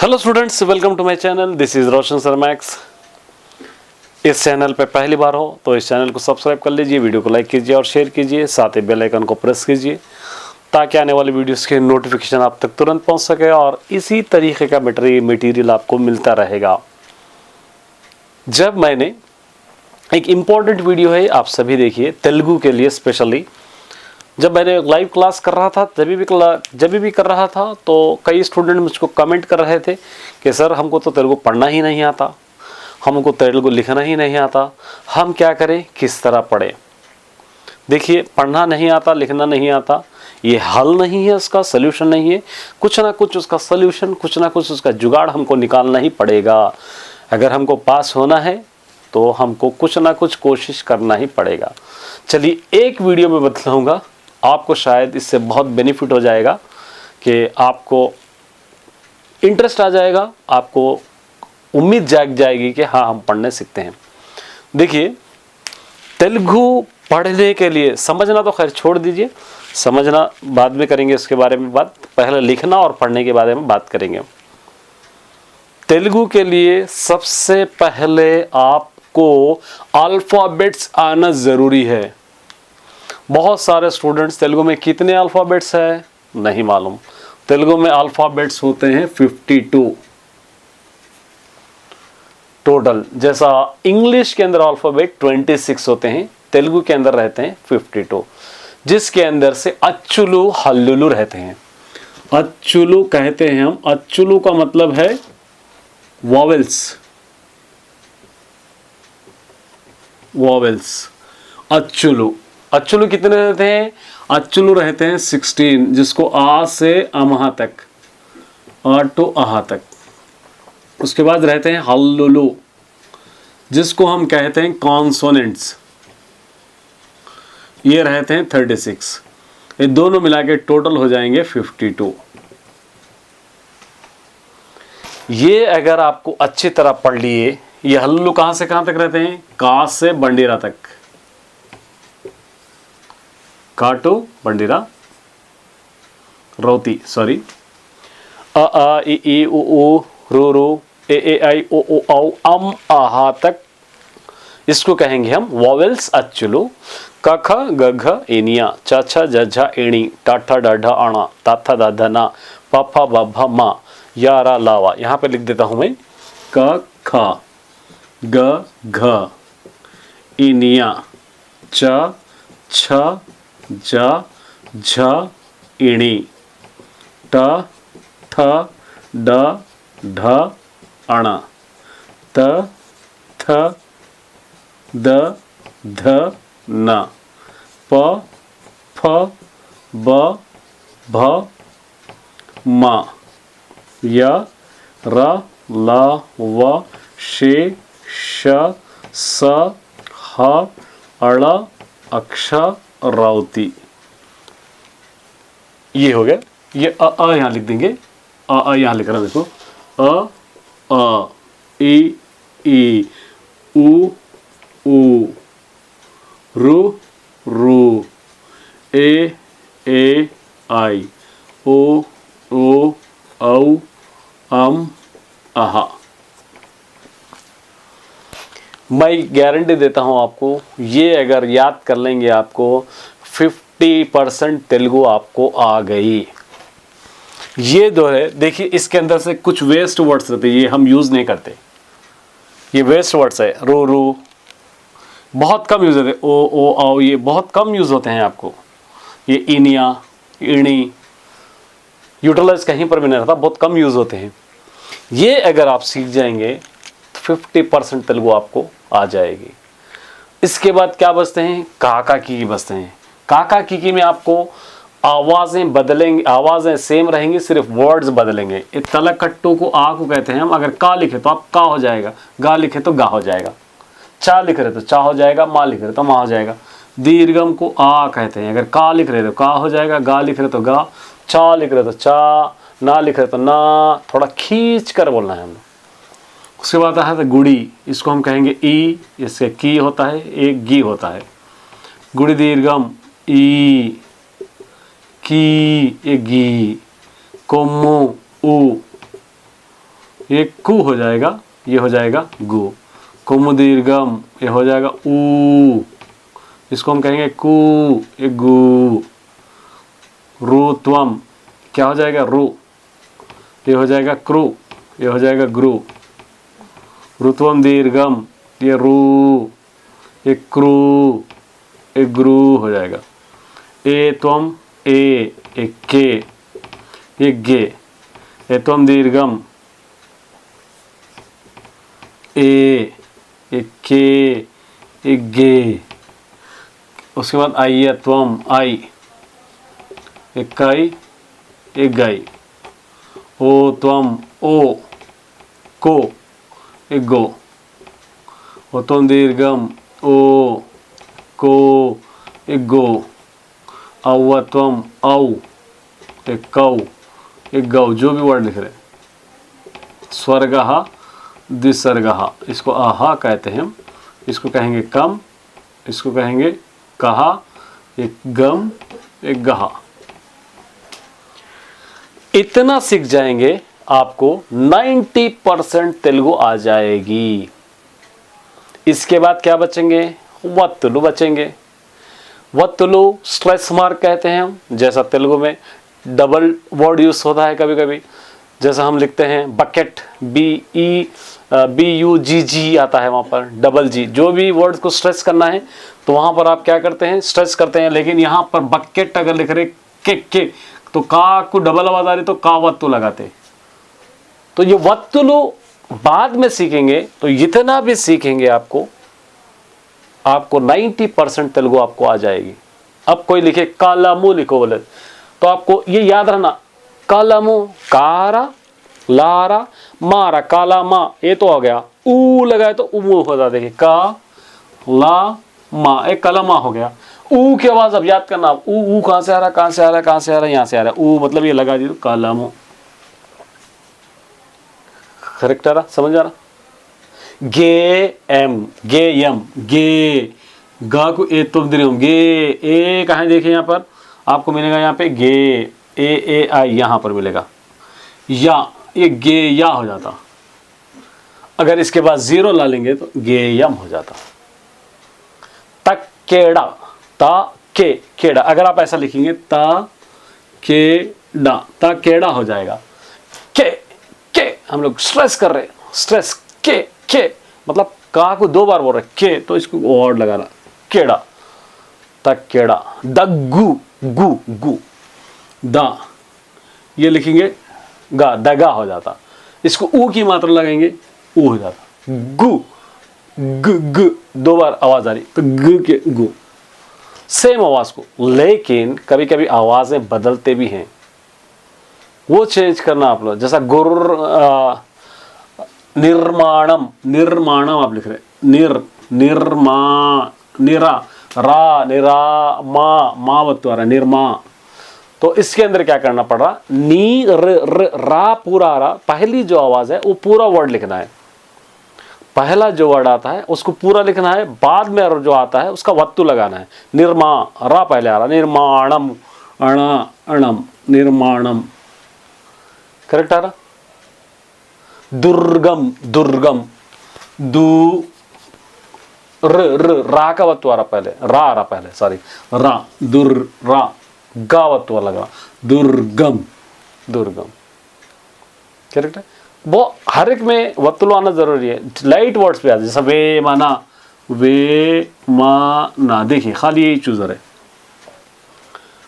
Hello students, welcome to my channel. This is Roshan sir Max. इस channel पे पहली बार हो तो इस चैनल को सब्सक्राइब कर लीजिए, वीडियो को लाइक कीजिए और शेयर कीजिए, साथ ही बेल आइकन को प्रेस कीजिए ताकि आने वाली वीडियोस के नोटिफिकेशन आप तक तुरंत पहुंच सके और इसी तरीके का मटेरियल आपको मिलता रहेगा। जब मैंने एक इम्पॉर्टेंट वीडियो है, आप सभी देखिए, तेलुगु के लिए स्पेशली। जब मैंने लाइव क्लास कर रहा था जब भी कर रहा था तो कई स्टूडेंट मुझको कमेंट कर रहे थे कि सर हमको तो तेलुगु पढ़ना ही नहीं आता, हमको तेलुगु लिखना ही नहीं आता, हम क्या करें, किस तरह पढ़ें। देखिए, पढ़ना नहीं आता, लिखना नहीं आता, ये हल नहीं है, उसका सल्यूशन नहीं है। कुछ ना कुछ उसका सल्यूशन, कुछ ना कुछ उसका जुगाड़ हमको निकालना ही पड़ेगा। अगर हमको पास होना है तो हमको कुछ ना कुछ कोशिश करना ही पड़ेगा। चलिए, एक वीडियो में बतलाऊंगा, आपको शायद इससे बहुत बेनिफिट हो जाएगा कि आपको इंटरेस्ट आ जाएगा, आपको उम्मीद जाग जाएगी कि हाँ, हम पढ़ने सीखते हैं। देखिए, तेलुगु पढ़ने के लिए समझना तो खैर छोड़ दीजिए, समझना बाद में करेंगे, उसके बारे में बात। पहले लिखना और पढ़ने के बारे में बात करेंगे। तेलुगु के लिए सबसे पहले आपको अल्फ़ाबेट्स आना ज़रूरी है। बहुत सारे स्टूडेंट्स तेलुगु में कितने अल्फ़ाबेट्स है नहीं मालूम। तेलुगु में अल्फ़ाबेट्स होते हैं 52 टोटल। जैसा इंग्लिश के अंदर अल्फ़ाबेट 26 होते हैं, तेलुगु के अंदर रहते हैं 52, जिसके अंदर से अच्चुलू हल्लुलू रहते हैं। अच्चुलू कहते हैं हम, अच्चुलू का मतलब है वॉवेल्स। अच्चुलू कितने रहते हैं? अच्चुलू रहते हैं 16, जिसको आ से अमहा तक, आ टू आहा तक। उसके बाद रहते हैं हल्लुलू, जिसको हम कहते हैं कॉन्सोनेंट्स, ये रहते हैं 36। ये दोनों मिला के टोटल हो जाएंगे 52। ये अगर आपको अच्छी तरह पढ़ लिए, ये हल्लुलू कहां से कहां तक रहते हैं? का से बंडीरा तक, का टू बंडीरा रौती, सॉरी, अ आ इ ई उ ऊ रू रू ए आई ओ ओ औ अम आहा तक, इसको कहेंगे हम वॉवेल्स अच्चुलू। क ख ग घ इनिया, च छ ज झ इणी, ट ठ ड ढ अणा, ता थ द ध ना, प फ ब भ म, या रा लावा। यहां पे लिख देता हूं मैं, क ख ग घ इनिया, च छ ज झ इणी, ट थ ड ढ अणा, त थ द ध न, प फ ब भ म, य र ल व शे श स ह अळ अक्ष रावती। ये हो गया। ये अ यहां लिख देंगे, अ यहां लिख रहा है, देखो, अ ई उ रू रू ए आई ओ औ अम आहा। मैं गारंटी देता हूं आपको, ये अगर याद कर लेंगे, आपको 50% तेलुगु आपको आ गई। ये दो है, देखिए, इसके अंदर से कुछ वेस्ट वर्ड्स रहते हैं, ये हम यूज नहीं करते, ये वेस्ट वर्ड्स है। रो रू बहुत कम यूज होते हैं, ओ आओ, ये बहुत कम यूज होते हैं आपको। ये इनिया, इणी यूटिलाइज कहीं पर भी नहीं रहता, बहुत कम यूज होते हैं। ये अगर आप सीख जाएंगे तो 50% तेलुगु आपको आ जाएगी। इसके बाद क्या बचते हैं? काका की बचते हैं। काका की में आपको आवाजें बदलेंगे, आवाजें सेम रहेंगी, सिर्फ वर्ड्स बदलेंगे। तलक कट्टू को आ को कहते हैं हम। अगर का लिखे तो आप का हो जाएगा, गा लिखे तो गा हो जाएगा, चा लिख रहे तो चा हो जाएगा, मा लिख रहे तो मा हो जाएगा। दीर्घम को आ कहते हैं। अगर का लिख रहे तो का हो जाएगा, गा लिख रहे तो गा, चा लिख रहे तो चा, ना लिख रहे तो ना। थोड़ा खींच कर बोलना है हम। उसके बाद आता है गुड़ी, इसको हम कहेंगे ई, इससे की होता है, एक गी होता है। गुड़ी दीर्घम ई, की, एक गी, कोमो उ, ये कु हो जाएगा, ये हो जाएगा गु। कुम दीर्घम, ये हो जाएगा ऊ, इसको हम कहेंगे कु, ये गु। रुत्वम, क्या हो जाएगा रु, ये हो जाएगा क्रू, ये हो जाएगा ग्रू। रुत्वम दीर्घम, ये रू, ये क्रू, ये ग्रू हो जाएगा। ए त्वम, ए, एक के, ये गे। ए त्वम दीर्घम, ए, एक के, एक गे। उसके बाद आई है त्वम, आई, एक काई, एक गाई। ओ त्वम, ओ, को, एक गो। ओ त्वम दीर्घम, ओ, को, एक गो। औ त्वम, औ, एक कौ, एक गौ। जो भी वर्ड लिख रहे, स्वर्गः, द्विसर्गः, इसको आहा कहते हैं हम, इसको कहेंगे कम, इसको कहेंगे कहा, एक गम, एक गहा। इतना सीख जाएंगे आपको 90% तेलुगु आ जाएगी। इसके बाद क्या बचेंगे, वत्तुलु बचेंगे। वत्तुलु स्ट्रेस मार्क कहते हैं हम, जैसा तेलुगु में डबल वर्ड यूज होता है कभी कभी, जैसा हम लिखते हैं बकेट, BUGG आता है, वहाँ पर डबल जी। जो भी वर्ड को स्ट्रेस करना है तो वहाँ पर आप क्या करते हैं, स्ट्रेस करते हैं। लेकिन यहाँ पर बकेट अगर लिख रहे के तो का को डबल आवाज आ रही तो का वत्तु लगाते। तो ये वत्तुलु बाद में सीखेंगे, तो इतना भी सीखेंगे आपको 90% तेलुगु आपको आ जाएगी। अब कोई लिखे कालामू लिखो बोले तो आपको ये याद रहना, कालामू, कारा, लारा, मारा, काला मा, ये तो हो गया। ऊ लगाए तो उमू होता, देखिए का ला मा, एक काला मा हो गया। ऊ की आवाज अब याद करना, ऊ कहां से आ रहा, कहां से आ रहा, कहां से आ रहा, यहां से आ रहा। ऊ मतलब ये लगा दी तो कालामू, करेक्ट आ रहा, समझ आ रहा। गे एम, गे यम, गे, गा को ए तुम दीर्घम, गे, ए कहां देखिए यहाँ पर आपको मिलेगा, यहाँ पे गे, ए आई यहां पर मिलेगा। या, ये गे या हो जाता। अगर इसके बाद जीरो ला लेंगे तो गेयम हो जाता। तक केड़ा, ता के केड़ा, अगर आप ऐसा लिखेंगे ता केड़ा, ता केड़ा हो जाएगा। के हम लोग स्ट्रेस कर रहे, स्ट्रेस के मतलब का को दो बार बोल रहे के, तो इसको वर्ड लगाना केड़ा, तक केड़ा। दग्गू, गु गु, दा ये लिखेंगे गा, दगा हो जाता। इसको ऊ की मात्रा लगाएंगे, ऊ हो जाता। गु ग दो बार आवाज आ रही तो ग के गु, सेम आवाज को। लेकिन कभी कभी आवाजें बदलते भी हैं, वो चेंज करना आप लोग। जैसा गुर निर्माणम, निर्माणम आप लिख रहे, निर्मा, निरा, रा, निरा, मा वत्तु आ रहा, निर्मा। तो इसके अंदर क्या करना पड़ रहा, नी रा पूरा आ रहा। पहली जो आवाज है वो पूरा वर्ड लिखना है, पहला जो वर्ड आता है उसको पूरा लिखना है, बाद में जो आता है उसका वत्तु लगाना है। निर्मा, रा पहले आ रहा, निर्माणम, अणा अणम, निर्माणम, करेक्ट आ रहा। दुर्गम, दुर्गम, दू रा का वत्तु आ रहा पहले, रा आ रहा पहले, सॉरी रा, दुर रा, गा वत्तु लग रहा, दुर्गम, दुर्गम, करेक्ट है। वो हर एक में वत्तुल आना जरूरी है। लाइट वर्ड्स पे आते, जैसा वे माना, वे माना, देखिए खाली यही चूजर है,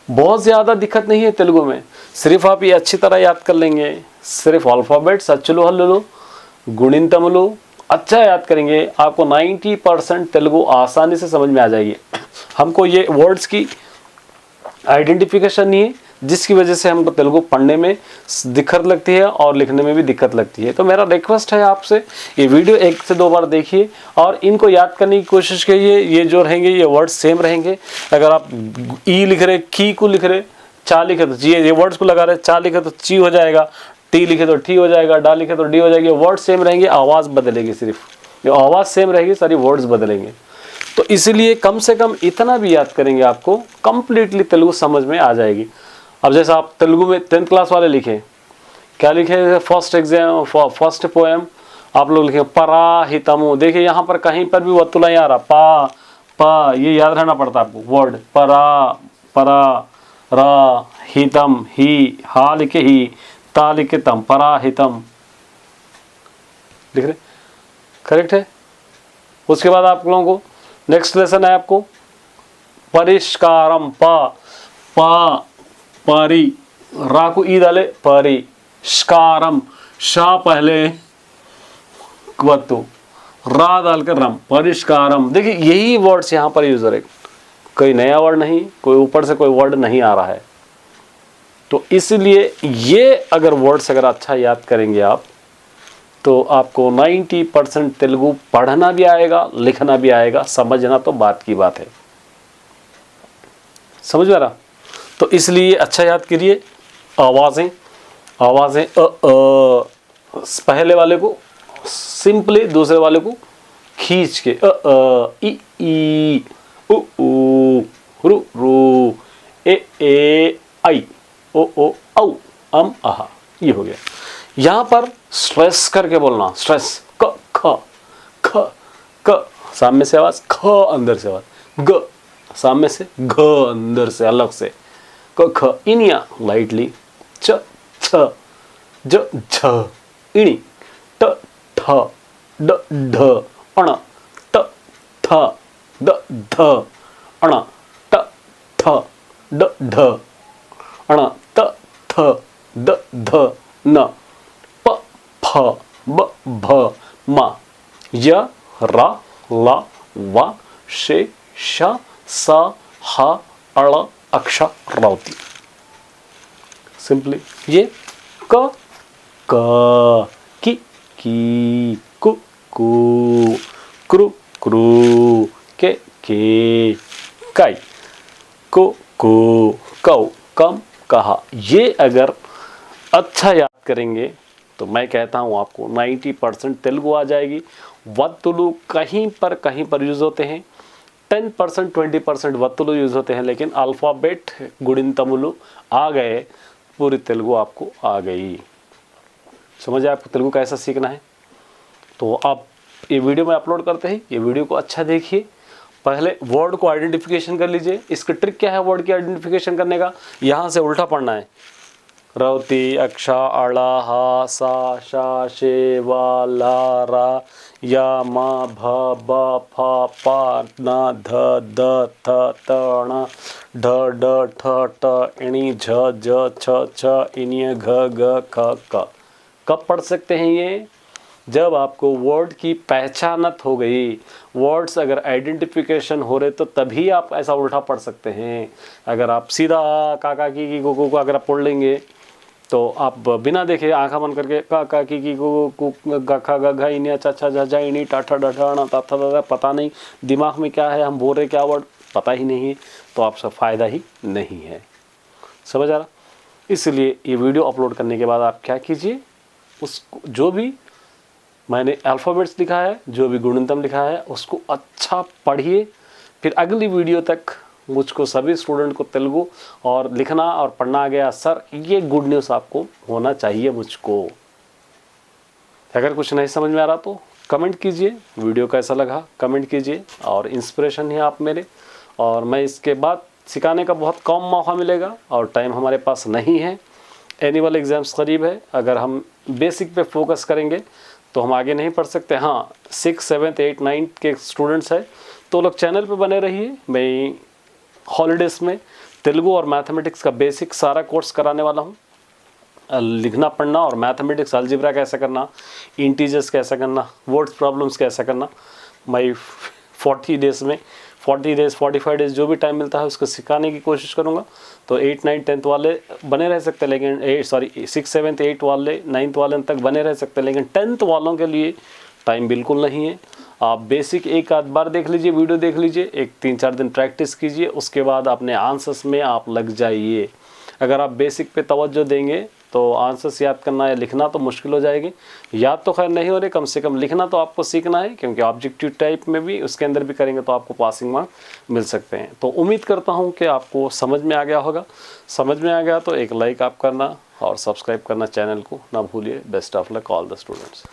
बहुत ज्यादा दिक्कत नहीं है तेलुगु में। सिर्फ आप ये अच्छी तरह याद कर लेंगे, सिर्फ अल्फाबेट्स अच्चुलु हल्लुलु गुणिंतमुलु अच्छा याद करेंगे, आपको 90% तेलुगु आसानी से समझ में आ जाएगी। हमको ये वर्ड्स की आइडेंटिफिकेशन नहीं है, जिसकी वजह से हमको तेलुगु पढ़ने में दिक्कत लगती है और लिखने में भी दिक्कत लगती है। तो मेरा रिक्वेस्ट है आपसे, ये वीडियो 1 से 2 बार देखिए और इनको याद करने की कोशिश करिए। ये जो रहेंगे ये वर्ड सेम रहेंगे। अगर आप ई लिख रहे, की को लिख रहे, चा लिखे तो जी, ये वर्ड्स को लगा रहे, चा लिखे तो ची हो जाएगा, टी लिखे तो टी हो जाएगा, डा लिखे तो डी हो जाएगी। वर्ड सेम रहेंगे, आवाज़ बदलेगी, सिर्फ ये आवाज़ सेम रहेगी, सारी वर्ड्स बदलेंगे। तो इसीलिए कम से कम इतना भी याद करेंगे, आपको कंप्लीटली तेलुगु समझ में आ जाएगी। अब जैसा आप तेलुगु में 10th क्लास वाले लिखें, क्या लिखे फर्स्ट पोएम आप लोग लिखे पराहितमु। देखिए यहाँ पर कहीं पर भी वत्तुला नहीं आ रहा, पा पा, ये याद रहना पड़ता है आपको वर्ड। परा रा हितम, ही, हा लिखे ही, ता लिखे तम, पराहितम लिख रहे, करेक्ट है। उसके बाद आप लोगों को नेक्स्ट लेसन है आपको परिष्कारम, पा पारी, रा को ई डाले परिष्कारम, शा पहले वत्तु, रा डालकर रम, परिष्कारम। देखिए यही वर्ड्स यहाँ पर यूज हो रहे, कोई नया वर्ड नहीं, कोई ऊपर से कोई वर्ड नहीं आ रहा है। तो इसलिए ये अगर वर्ड्स अगर अच्छा याद करेंगे आप तो आपको 90% तेलुगु पढ़ना भी आएगा, लिखना भी आएगा, समझना तो बात की बात है। समझ में आ रहा? तो इसलिए अच्छा याद करिए। आवाज़ें पहले वाले को सिंपली, दूसरे वाले को खींच के ई उ रु रू ए आई ओ औ अम आहा, ये हो गया। यहाँ पर स्ट्रेस करके बोलना, स्ट्रेस क ख ख क, सामने से आवाज, ख अंदर से आवाज, ग सामने से, घ अंदर से अलग से, क ख इनिया लाइटली, च छ ज झ इणी, ट ठ ड ढ अण, ट थ द ध अण, ट थ ड ढ अण, त थ द ध न, प फ ब भ म, य र ल व शे श स ह अळ अक्ष रावती। सिंपली ये क की कु कृ के काई को कौ कम कहा। ये अगर अच्छा याद करेंगे तो मैं कहता हूँ आपको 90% तेलुगु आ जाएगी। वत्तुलु कहीं पर यूज होते हैं, 10% 20% वत्तुलु यूज होते हैं, लेकिन अल्फ़ाबेट गुणितमुलु आ गए, पूरी तेलुगु आपको आ गई। समझ आपको तेलुगु कैसा सीखना है। तो आप ये वीडियो में अपलोड करते हैं, ये वीडियो को अच्छा देखिए, पहले वर्ड को आइडेंटिफिकेशन कर लीजिए। इसका ट्रिक क्या है वर्ड की आइडेंटिफिकेशन करने का, यहाँ से उल्टा पढ़ना है। रवती अक्षा अड़ा हा सा शा शे वा ला रा या मा भ ब फ पा न ध द थ त ण ढ ड ठ ट इणी झ ज छ छ इनिय घ ग ख क। कब पढ़ सकते हैं ये? जब आपको वर्ड की पहचानत हो गई, वर्ड्स अगर आइडेंटिफिकेशन हो रहे तो तभी आप ऐसा उल्टा पढ़ सकते हैं। अगर आप सीधा काका की गो को अगर आप पढ़ लेंगे तो आप बिना देखे आंखा बंद करके काका की गो गा खा गा घा इनिया चा छा झा झा इनी टाठा डठा ता था, पता नहीं दिमाग में क्या है, हम बोल रहे क्या वर्ड पता ही नहीं है, तो आपसे फ़ायदा ही नहीं है। समझ आ रहा? इसलिए ये वीडियो अपलोड करने के बाद आप क्या कीजिए, उसको जो भी मैंने अल्फ़ाबेट्स लिखा है, जो भी गुणनतम लिखा है, उसको अच्छा पढ़िए। फिर अगली वीडियो तक मुझको सभी स्टूडेंट को तेलुगु और लिखना और पढ़ना आ गया सर, ये गुड न्यूज़ आपको होना चाहिए मुझको। अगर कुछ नहीं समझ में आ रहा तो कमेंट कीजिए, वीडियो कैसा लगा कमेंट कीजिए। और इंस्पिरेशन है आप मेरे, और मैं इसके बाद सिखाने का बहुत कम मौका मिलेगा और टाइम हमारे पास नहीं है। एनुअल एग्ज़ाम्स करीब है, अगर हम बेसिक पे फोकस करेंगे तो हम आगे नहीं पढ़ सकते। हाँ 6, 7, 8, 9 के स्टूडेंट्स हैं तो लोग चैनल पे बने रहिए। मैं हॉलीडेज़ में तेलुगु और मैथमेटिक्स का बेसिक सारा कोर्स कराने वाला हूँ। लिखना पढ़ना और मैथमेटिक्स अलजेब्रा कैसे करना, इंटीजर्स कैसे करना, वर्ड्स प्रॉब्लम्स कैसे करना, मैं 40 डेज़ में 40 डेज़ 45 डेज़ जो भी टाइम मिलता है उसको सिखाने की कोशिश करूँगा। तो 8, 9, 10th वाले बने रह सकते हैं, लेकिन 6, 7, 8 वाले 9th वाले तक बने रह सकते हैं, लेकिन 10th वालों के लिए टाइम बिल्कुल नहीं है। आप बेसिक एक आध बार देख लीजिए, वीडियो देख लीजिए, एक 3-4 दिन प्रैक्टिस कीजिए, उसके बाद अपने आंसर्स में आप लग जाइए। अगर आप बेसिक पे तवज्जो देंगे तो आंसर्स याद करना या लिखना तो मुश्किल हो जाएगी। याद तो खैर नहीं हो रही, कम से कम लिखना तो आपको सीखना है, क्योंकि ऑब्जेक्टिव टाइप में भी उसके अंदर भी करेंगे तो आपको पासिंग मार्क मिल सकते हैं। तो उम्मीद करता हूँ कि आपको समझ में आ गया होगा। समझ में आ गया तो एक लाइक आप करना और सब्सक्राइब करना चैनल को ना भूलिए। Best of luck all the students.